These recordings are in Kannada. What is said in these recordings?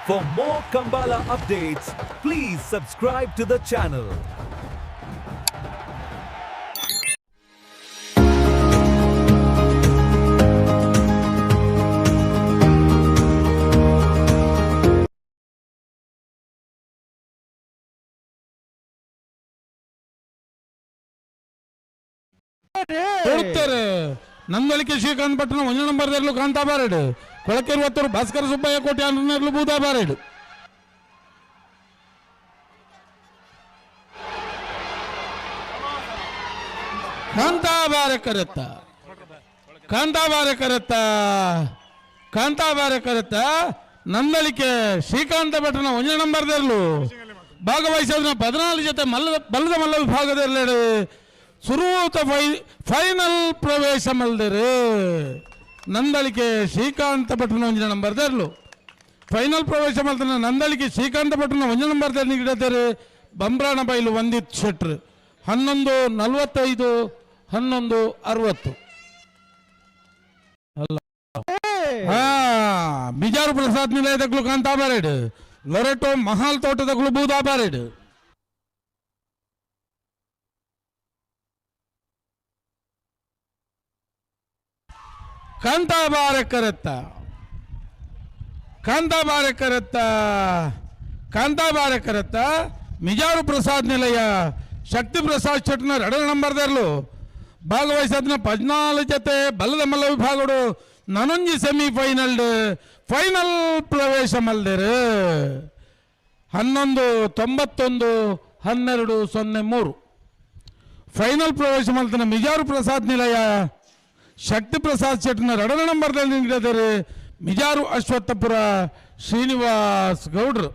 For more Kambala updates, please subscribe to the channel. Nandalike Srikanth ಪಟ್ಟಣ ಒಂಜ ನಂಬರ್ದರ್ಲು ಕಾಂತಾ ಬಾರೆಡು ಕೊಳಕೆರು ಒತ್ತರು ಭಾಸ್ಕರ ಸುಬ್ಬಯ್ಯ ಕೋಟೆ ಅಂದ್ರರ್ಲು ಬೂದಾ ಬಾರೆಡು ಕಾಂತಾ ಬಾರೆ ಕರೆತ್ತ ನಂದಳಿಕೆ ಶ್ರೀಕಾಂತ ಪಟ್ಟಣ ಒಂಜ ನಂಬರ್ದರ್ಲು ಭಾಗವಹಿಸಿದ 14 ಜೊತೆ ಬಲ್ಲದ ಮಲ್ಲ ವಿಭಾಗದಲ್ಲಿ ಸುರೂತ ಫೈನಲ್ ಪ್ರವೇಶ ಮಲ್ದರು ನಂದಳಿಕೆ ಶ್ರೀಕಾಂತ ಪಟ್ಟಣ ಒಂಜ ನಂಬರ್ದರ್ಲು ಫೈನಲ್ ಪ್ರವೇಶ ಮಲ್ತನ ನಂದಳಿಕೆ ಶ್ರೀಕಾಂತ ಪಟ್ಟಣ ಒಂಜ ನಂಬರ್ದಲ್ಲಿ ಗಿಡತಾರೆ ಬಂಬ್ರಾಣ ಬೈಲು ವಂದಿತ್ ಶೆಟ್ರ್ 11:45 11:60 ಅಲ್ಲ ಬಿಜಾರು ಪ್ರಸಾದ್ ನಿಲಯದಗಳು ಕಾಂತಾ ಬಾರೆಡ್ ಲೊರೆಟೋ ಮಹಾಲ್ ತೋಟದಗಳು ಬೂದಾ ಬಾರೆಡ್ ಕಾಂತಾ ಬಾರೆ ಕರೆತ್ತ ಮಿಜಾರು ಪ್ರಸಾದ್ ನಿಲಯ ಶಕ್ತಿ ಪ್ರಸಾದ್ ಶೆಟ್ನರ್ 2 ನಂಬರ್ದರ್ಲು ಭಾಗವಹಿಸಿದ 14 ಜೊತೆ ಬಲ್ಲದ ಮಲ್ಲ ವಿಭಾಗಗಳು ನನೊಂಜಿ ಸೆಮಿಫೈನಲ್ ಫೈನಲ್ ಪ್ರವೇಶ ಮಲ್ದರು 11:91 12:03 ಫೈನಲ್ ಪ್ರವೇಶ ಮಲ್ತನ ಮಿಜಾರು ಪ್ರಸಾದ್ ನಿಲಯ ಶಕ್ತಿ ಪ್ರಸಾದ್ ಶೆಟ್ನರ್ 2 ನಂಬರ್ದಲ್ಲಿ ನಿಂತಿದ್ದಾರೆ ಮಿಜಾರು ಅಶ್ವತ್ಥಪುರ ಶ್ರೀನಿವಾಸ್ ಗೌಡ್ರು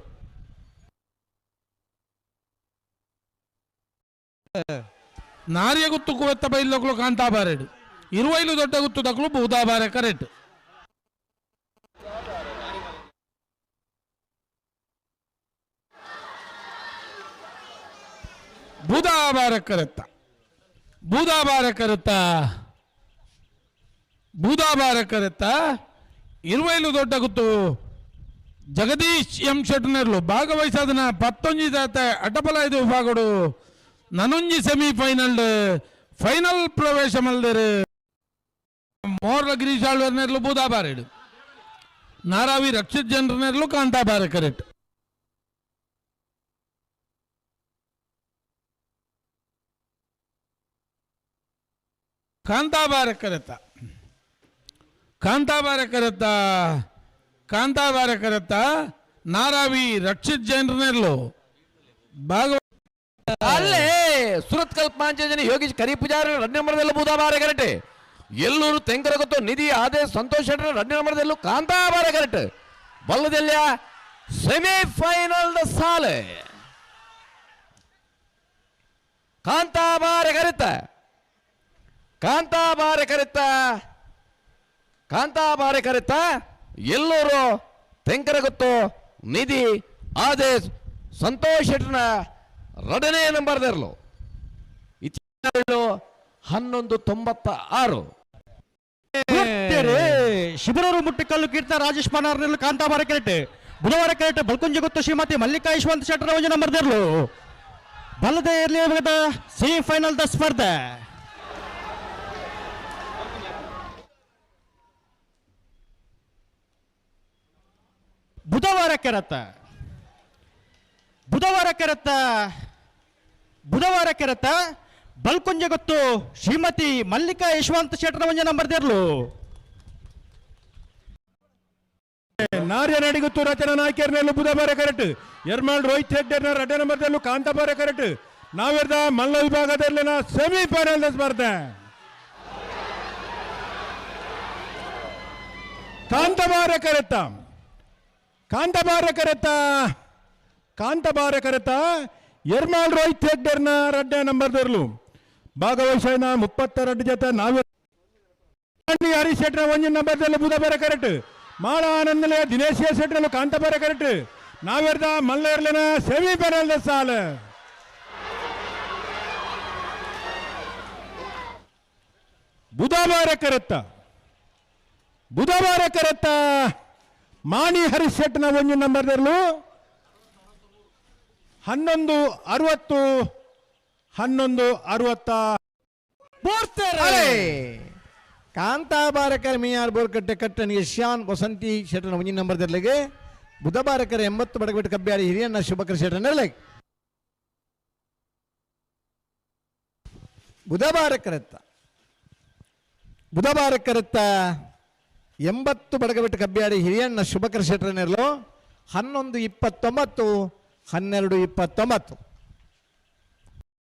ನಾರಿಯ ಗುತ್ತು ಕುವೆತ್ತ ಬೈಲಗಳು ಕಾಂತಾ ಬಾರೆಡು 20 ದೊಡ್ಡ ಗುತ್ತು ತಕ್ಕಲು ಬೂದಾ ಬಾರೆ ಕರೆಕ್ಟ್ ಬೂದಾ ಬಾರೆ ಕರೆತ್ತ 20 ದೊಡ್ಡ ಗುತ್ತು ಜಗದೀಶ್ ಎಂ ಶೆಟ್ನರ್ಲು ಭಾಗವಹಿಸಿದ 11 ಜೊತೆ ಅಡ್ಡಬಲ 5 ವಿಭಾಗಗಳು ನನೊಂಜಿ ಸೆಮಿಫೈನಲ್ ಫೈನಲ್ ಪ್ರವೇಶ ಮಲ್ದರು ಮೋರ್ಲ ಗಿರೀಶ್ ಆಳ್ವರ್ನೆರ್ಲು ಬೂದಾ ಬಾರೆಡು ನಾರಾವಿ ರಕ್ಷಿತ್ ಜನರನೆರ್ಲು ಕಾಂತಾ ಬಾರೆ ಕರೆಕ್ಟ್ ಕಾಂತಾ ಬಾರೆ ಕರೆತ್ತ ನಾರಾವಿ ರಕ್ಷಿತ್ ಜನರನೆರ್ಲು ಭಾಗ ಅಲ್ಲೇ ಸುರತ್ ಕಲ್ಪಾಂಚನ ಯೋಗೀಶ್ ಕರಿ ಪೂಜಾರಿ 2 ನಂಬರ್ದಲ್ಲೂ ಬೂದಾ ಬಾರೆ ಕರೆಕ್ಟ್ ಎಲ್ಲೂರು ತೆಂಕರಗೊತ್ತು ನಿಧಿ ಆದೇ ಸಂತೋಷ್ ಶೆಟ್ಟರ್ 2 ನಂಬರ್ದಲ್ಲೂ ಕಾಂತಾ ಬಾರೆ ಕರೆಕ್ಟ್ ಬಲ್ಲದೆಲ್ಲ ಸೆಮಿಫೈನಲ್ ಸಾಲೆ ಕಾಂತಾ ಬಾರೆ ಕರೆತ್ತ ಎಲ್ಲೂರು ತೆಂಕರಗೊತ್ತು ನಿಧಿ ಆದೇ ಸಂತೋಷ್ ಶೆಟ್ಟರ್ನ 2ನೇ ನಂಬರ್ದರ್ಲು 11:96 ಶಿಬಿರೂರು ಮುಟ್ಟಿಕಲ್ಲು ಕೀರ್ತ ರಾಜೇಶ್ ಪನಾರ್ನೆರ್ಲು ಕಾಂತಾ ಬಾರೆ ಕರೆಕ್ಟ್ ಬುಧವಾರ ಕರೆಕ್ಟ್ ಬಲ್ಕುಂಜಿ ಗೊತ್ತು ಶ್ರೀಮತಿ ಮಲ್ಲಿಕಾ ಯಶವಂತ್ ಶೆಟ್ಟರ್ ಒಂಜ ನಂಬರ್ದರ್ಲು ಬಲ್ಲದ ಇರ್ಲಿ ಸೆಮಿಫೈನಲ್ ದ ಸ್ಪರ್ಧೆ ಬುಧವಾರ ಕೆರತ್ತ ಬಲ್ಕುಂಜೆ ಗೊತ್ತು ಶ್ರೀಮತಿ ಮಲ್ಲಿಕಾ ಯಶವಂತ್ ಶೆಟ್ಟರ್ ಒಂಜ ನಂಬರ್ದರ್ಲು ನಾರ್ಯ ನಡಿಗುತ್ತು ರಚನಾ ನಾಯ್ಕರ್ನೆಲ್ಲು ಬುಧ ಬಾರೆ ಕರೆಕ್ಟ್ ಎರ್ಮಾಳ್ ರೋಹಿತ್ ಹೆಗ್ಡೆರ್ನ 2 ನಂಬರ್ದಲ್ಲೂ ಕಾಂತಾ ಬಾರೆ ಕರೆಕ್ಟ್ ನಾವೆರ್ದ ಮಲ್ಲ ವಿಭಾಗದಲ್ಲಿನ ಸೆಮಿಫೈನಲ್ ಸ್ಪರ್ಧೆ ಕಾಂತಾ ಬಾರೆ ಕರೆತ್ತ ಎರ್ಮಾಳ್ ರೋಹಿತ್ ಹೆಗ್ಡೆರ್ನ 2ನೇ ನಂಬರ್ದರ್ಲು ಭಾಗವಹಿಸಿದ 32 ಜೊತೆ ಹರೀಶ್ ಶೆಟ್ರ 1 ನಂಬರ್ದಲ್ಲೂ ಬುಧ ಬಾರೆ ಕರೆಕ್ಟ್ ಮಾಳ ಆನಂದಲಯ ದಿನೇಶ್ ಶೆಟ್ರಲ್ಲೂ ಕಾಂತಾ ಬಾರೆ ಕರೆಕ್ಟ್ ನಾವೆರ್ದ ಮಲ್ಲೇರ್ಲಿನ ಸೆಮಿಫೈನಲ್ ಸಾಲ ಬುಧ ಬಾರೆ ಕರೆತ್ತ ಮಾಣಿ ಹರೀಶ್ ಶೆಟ್ನ ಒಂಜಿ ನಂಬರ್ದರ್ಲು 1160 ಕಾಂತಾಬಾರಕರ್ ಮಿಯಾರ್ ಬೋರ್ಕಟ್ಟೆ ಕಟ್ಟನ್ ಯಶಾನ್ ವಸಂತಿ ಶೆಟ್ಟನ ಒಂಜಿ ನಂಬರ್ದರ್ಲೆಗೆ ಬುಧಬಾರಕರ್ 80 ಬಡಗಬಿಟ್ಟು ಕಬ್ಬ್ಯಾಡಿ ಹಿರಿಯಣ್ಣ ಶುಭಕರ್ ಶೆಟ್ಟನರ್ಲೆಗೆ ಬುಧಬಾರಕರತ್ತ 80 ಬಡಗಬಿಟ್ಟು ಕಬ್ಬ್ಯಾಡಿ ಹಿರಿಯಣ್ಣ ಶುಭಕರ್ ಶೆಟ್ಟರನ್ನೆರಲು 11-29 12-29